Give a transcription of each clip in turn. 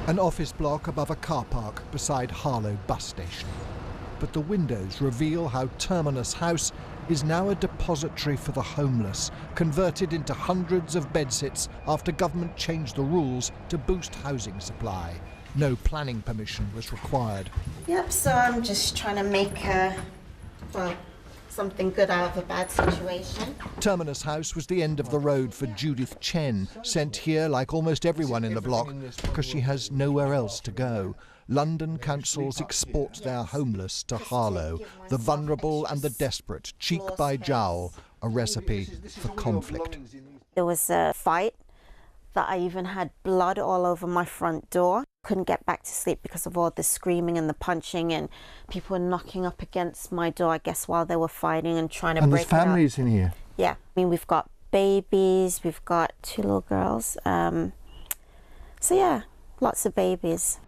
An office block above a car park beside Harlow bus station. But the windows reveal how Terminus House is now a depository for the homeless, converted into hundreds of bedsits after government changed the rules to boost housing supply. No planning permission was required. Yep, so I'm just trying to make something good out of a bad situation. Terminus House was the end of the road for Judith Chen, sent here like almost everyone in the block because she has nowhere else to go. London councils export their homeless to Harlow, the vulnerable and the desperate, cheek by jowl, a recipe for conflict. There was a fight that I even had blood all over my front door. Couldn't get back to sleep because of all the screaming and the punching, and people were knocking up against my door, I guess, while they were fighting and trying to break it up. And there's families in here? Yeah, I mean, we've got babies, we've got 2 little girls. So yeah, lots of babies.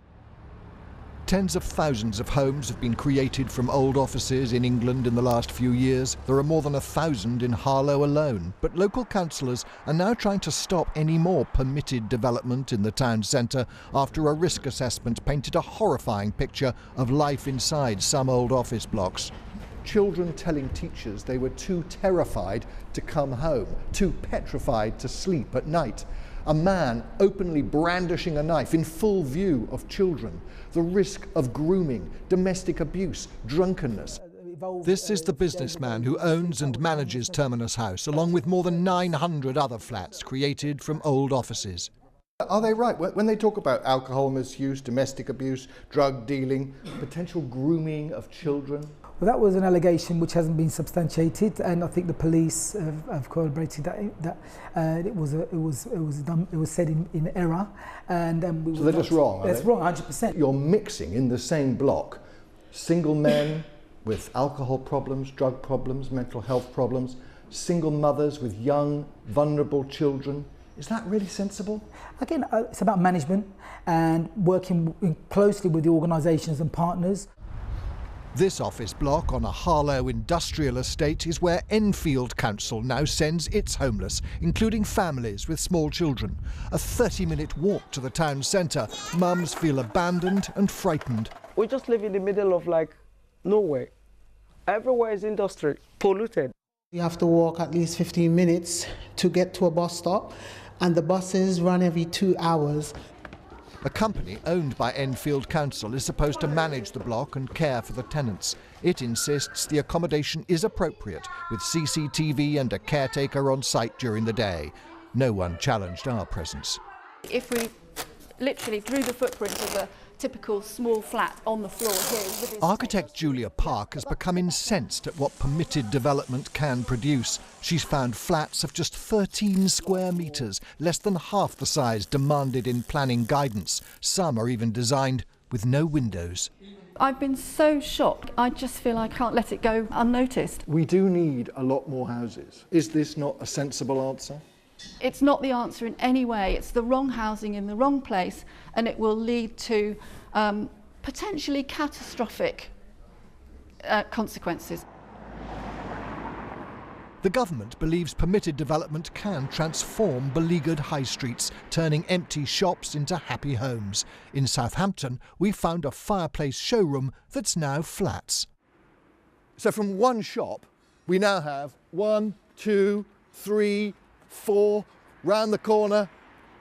Tens of thousands of homes have been created from old offices in England in the last few years. There are more than 1,000 in Harlow alone. But local councillors are now trying to stop any more permitted development in the town centre after a risk assessment painted a horrifying picture of life inside some old office blocks. Children telling teachers they were too terrified to come home, too petrified to sleep at night. A man openly brandishing a knife in full view of children. The risk of grooming, domestic abuse, drunkenness. This is the businessman who owns and manages Terminus House, along with more than 900 other flats created from old offices. Are they right when they talk about alcohol misuse, domestic abuse, drug dealing, potential grooming of children? Well, that was an allegation which hasn't been substantiated, and I think the police have corroborated that it was said in error, and so they're just wrong. That's wrong, 100%. You're mixing in the same block single men with alcohol problems, drug problems, mental health problems, single mothers with young, vulnerable children. Is that really sensible? Again, it's about management and working closely with the organisations and partners. This office block on a Harlow industrial estate is where Enfield Council now sends its homeless, including families with small children. A 30-minute walk to the town centre, mums feel abandoned and frightened. We just live in the middle of nowhere. Everywhere is industry, polluted. You have to walk at least 15 minutes to get to a bus stop, and the buses run every 2 hours. A company owned by Enfield Council is supposed to manage the block and care for the tenants. It insists the accommodation is appropriate, with CCTV and a caretaker on site during the day. No one challenged our presence. If we literally drew the footprint of a typical small flat on the floor here. Architect Julia Park has become incensed at what permitted development can produce. She's found flats of just 13 square metres, less than half the size demanded in planning guidance. Some are even designed with no windows. I've been so shocked, I just feel I can't let it go unnoticed. We do need a lot more houses. Is this not a sensible answer? It's not the answer in any way. It's the wrong housing in the wrong place, and it will lead to potentially catastrophic consequences. The government believes permitted development can transform beleaguered high streets, turning empty shops into happy homes. In Southampton, we found a fireplace showroom that's now flats. So from one shop, we now have 1, 2, 3, 4, round the corner,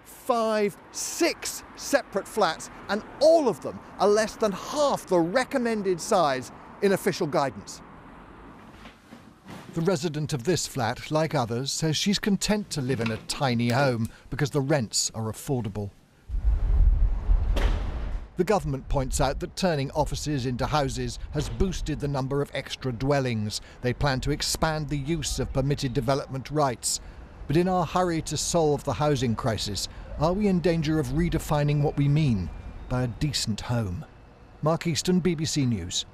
5, 6 separate flats, and all of them are less than half the recommended size in official guidance. The resident of this flat, like others, says she's content to live in a tiny home because the rents are affordable. The government points out that turning offices into houses has boosted the number of extra dwellings. They plan to expand the use of permitted development rights. But in our hurry to solve the housing crisis, are we in danger of redefining what we mean by a decent home? Mark Easton, BBC News.